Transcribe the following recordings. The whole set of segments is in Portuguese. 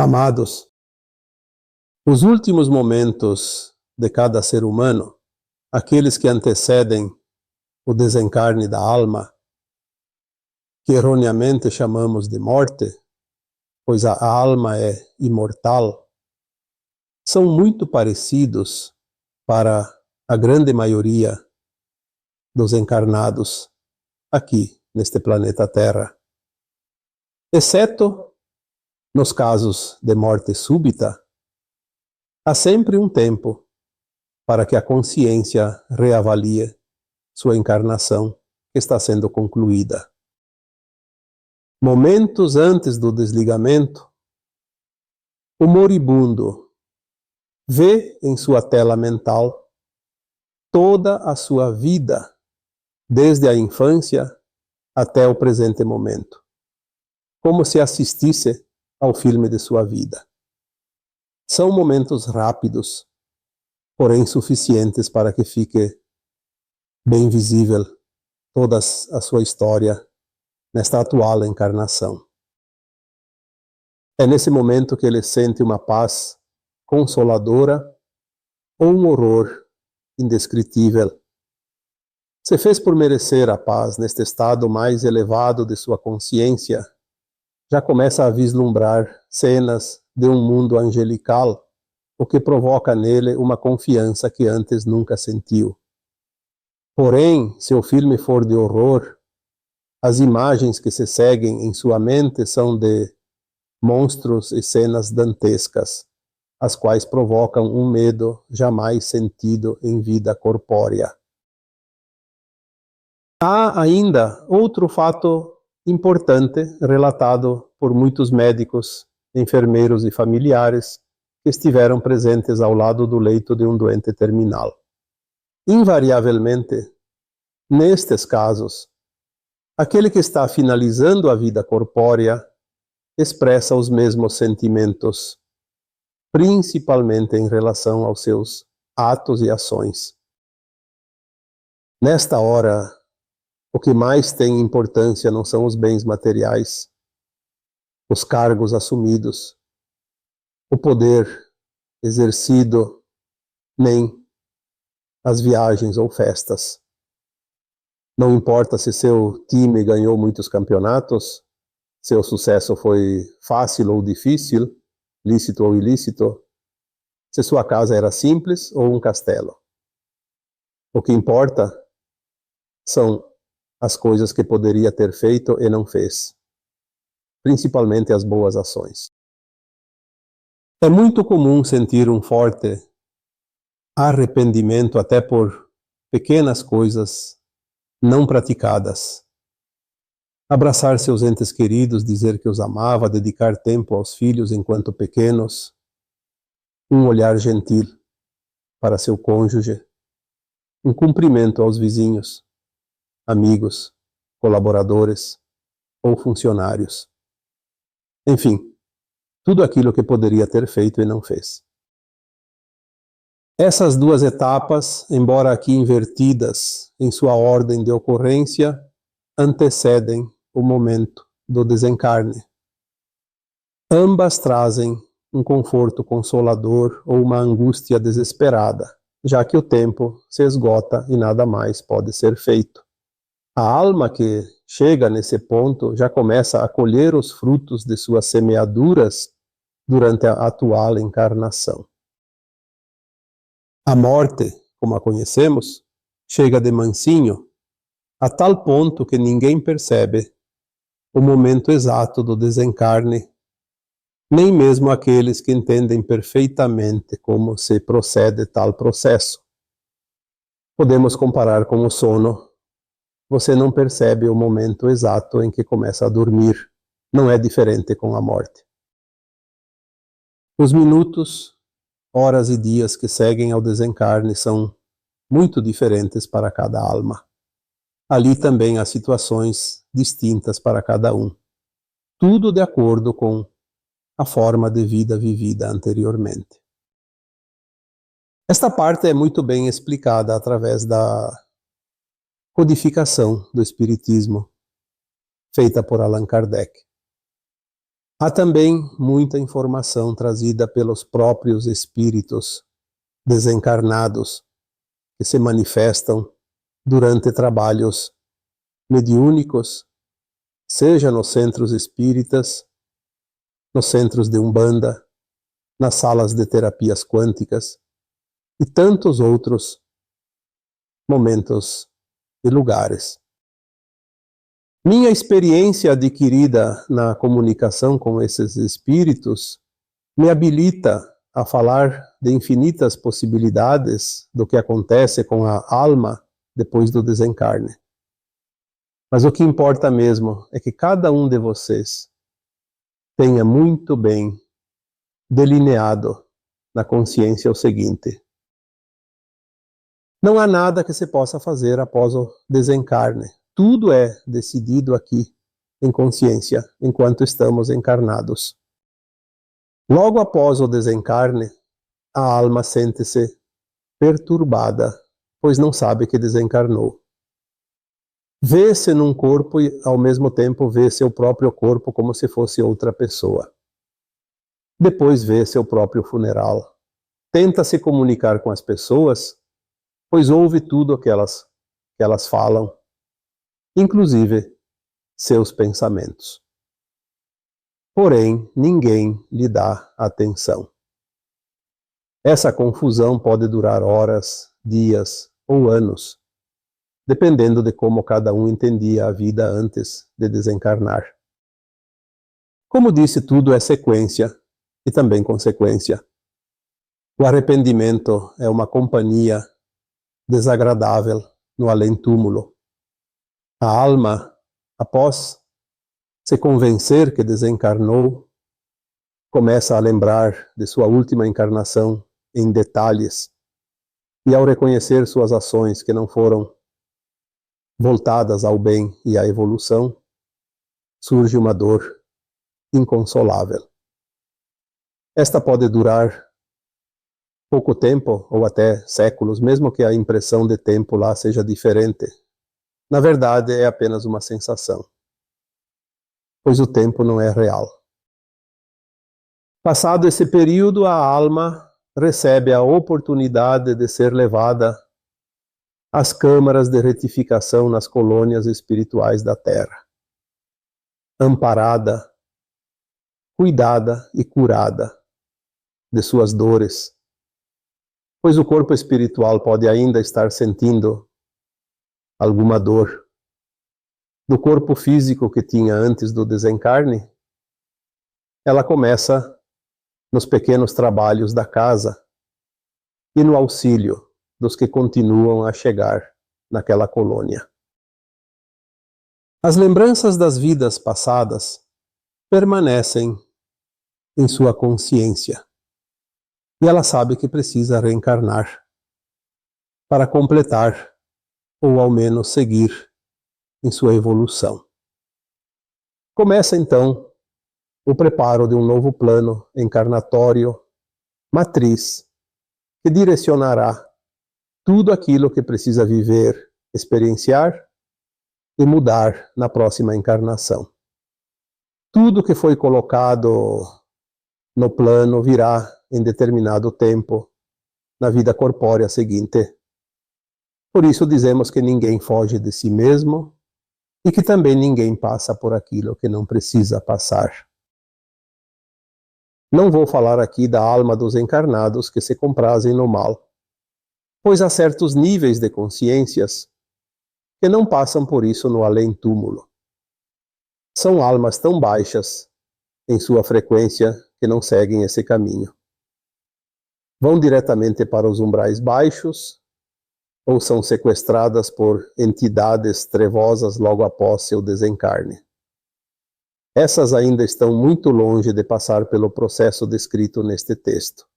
Amados, os últimos momentos de cada ser humano, aqueles que antecedem o desencarne da alma, que erroneamente chamamos de morte, pois a alma é imortal, são muito parecidos para a grande maioria dos encarnados aqui neste planeta Terra, exceto nos casos de morte súbita. Há sempre um tempo para que a consciência reavalie sua encarnação que está sendo concluída. Momentos antes do desligamento, o moribundo vê em sua tela mental toda a sua vida, desde a infância até o presente momento, como se assistisse ao filme de sua vida. São momentos rápidos, porém suficientes para que fique bem visível toda a sua história nesta atual encarnação. É nesse momento que ele sente uma paz consoladora ou um horror indescritível. Se fez por merecer a paz neste estado mais elevado de sua consciência, já começa a vislumbrar cenas de um mundo angelical, o que provoca nele uma confiança que antes nunca sentiu. Porém, se o filme for de horror, as imagens que se seguem em sua mente são de monstros e cenas dantescas, as quais provocam um medo jamais sentido em vida corpórea. Há ainda outro fato importante relatado por muitos médicos, enfermeiros e familiares que estiveram presentes ao lado do leito de um doente terminal. Invariavelmente, nestes casos, aquele que está finalizando a vida corpórea expressa os mesmos sentimentos, principalmente em relação aos seus atos e ações. Nesta hora, o que mais tem importância não são os bens materiais, os cargos assumidos, o poder exercido, nem as viagens ou festas. Não importa se seu time ganhou muitos campeonatos, seu sucesso foi fácil ou difícil, lícito ou ilícito, se sua casa era simples ou um castelo. O que importa são as coisas que poderia ter feito e não fez, principalmente as boas ações. É muito comum sentir um forte arrependimento até por pequenas coisas não praticadas. Abraçar seus entes queridos, dizer que os amava, dedicar tempo aos filhos enquanto pequenos, um olhar gentil para seu cônjuge, um cumprimento aos vizinhos, amigos, colaboradores ou funcionários. Enfim, tudo aquilo que poderia ter feito e não fez. Essas duas etapas, embora aqui invertidas em sua ordem de ocorrência, antecedem o momento do desencarne. Ambas trazem um conforto consolador ou uma angústia desesperada, já que o tempo se esgota e nada mais pode ser feito. A alma que chega nesse ponto já começa a colher os frutos de suas semeaduras durante a atual encarnação. A morte, como a conhecemos, chega de mansinho, a tal ponto que ninguém percebe o momento exato do desencarne, nem mesmo aqueles que entendem perfeitamente como se procede tal processo. Podemos comparar com o sono. Você não percebe o momento exato em que começa a dormir. Não é diferente com a morte. Os minutos, horas e dias que seguem ao desencarne são muito diferentes para cada alma. Ali também há situações distintas para cada um. Tudo de acordo com a forma de vida vivida anteriormente. Esta parte é muito bem explicada através da codificação do Espiritismo, feita por Allan Kardec. Há também muita informação trazida pelos próprios espíritos desencarnados que se manifestam durante trabalhos mediúnicos, seja nos centros espíritas, nos centros de Umbanda, nas salas de terapias quânticas e tantos outros momentos e lugares. Minha experiência adquirida na comunicação com esses espíritos me habilita a falar de infinitas possibilidades do que acontece com a alma depois do desencarne. Mas o que importa mesmo é que cada um de vocês tenha muito bem delineado na consciência o seguinte: não há nada que se possa fazer após o desencarne. Tudo é decidido aqui em consciência, enquanto estamos encarnados. Logo após o desencarne, a alma sente-se perturbada, pois não sabe que desencarnou. Vê-se num corpo e, ao mesmo tempo, vê seu próprio corpo como se fosse outra pessoa. Depois vê seu próprio funeral. Tenta se comunicar com as pessoas, pois ouve tudo o que elas falam, inclusive seus pensamentos. Porém, ninguém lhe dá atenção. Essa confusão pode durar horas, dias ou anos, dependendo de como cada um entendia a vida antes de desencarnar. Como disse, tudo é sequência e também consequência. O arrependimento é uma companhia desagradável no além-túmulo. A alma, após se convencer que desencarnou, começa a lembrar de sua última encarnação em detalhes, e ao reconhecer suas ações que não foram voltadas ao bem e à evolução, surge uma dor inconsolável. Esta pode durar pouco tempo ou até séculos, mesmo que a impressão de tempo lá seja diferente. Na verdade, é apenas uma sensação, pois o tempo não é real. Passado esse período, a alma recebe a oportunidade de ser levada às câmaras de retificação nas colônias espirituais da Terra, amparada, cuidada e curada de suas dores, pois o corpo espiritual pode ainda estar sentindo alguma dor do corpo físico que tinha antes do desencarne. Ela começa nos pequenos trabalhos da casa e no auxílio dos que continuam a chegar naquela colônia. As lembranças das vidas passadas permanecem em sua consciência e ela sabe que precisa reencarnar para completar ou ao menos seguir em sua evolução. Começa então o preparo de um novo plano encarnatório, matriz, que direcionará tudo aquilo que precisa viver, experienciar e mudar na próxima encarnação. Tudo que foi colocado no plano virá em determinado tempo na vida corpórea seguinte. Por isso dizemos que ninguém foge de si mesmo e que também ninguém passa por aquilo que não precisa passar. Não vou falar aqui da alma dos encarnados que se comprazem no mal, pois há certos níveis de consciências que não passam por isso no além-túmulo. São almas tão baixas em sua frequência que não seguem esse caminho. Vão diretamente para os umbrais baixos ou são sequestradas por entidades trevosas logo após seu desencarne. Essas ainda estão muito longe de passar pelo processo descrito neste texto.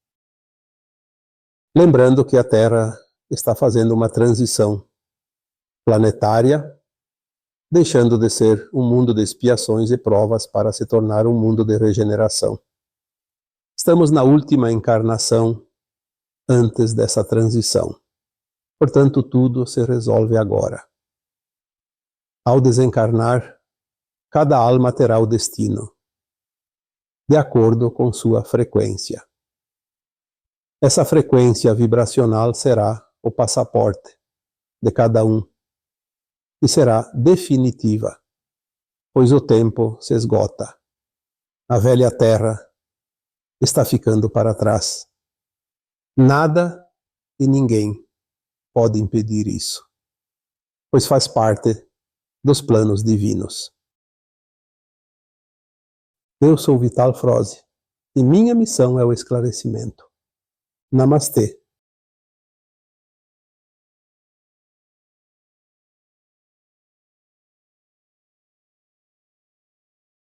Lembrando que a Terra está fazendo uma transição planetária, deixando de ser um mundo de expiações e provas para se tornar um mundo de regeneração. Estamos na última encarnação antes dessa transição. Portanto, tudo se resolve agora. Ao desencarnar, cada alma terá o destino de acordo com sua frequência. Essa frequência vibracional será o passaporte de cada um e será definitiva, pois o tempo se esgota. A velha terra está ficando para trás. Nada e ninguém pode impedir isso, pois faz parte dos planos divinos. Eu sou Vital Froze e minha missão é o esclarecimento. Namastê.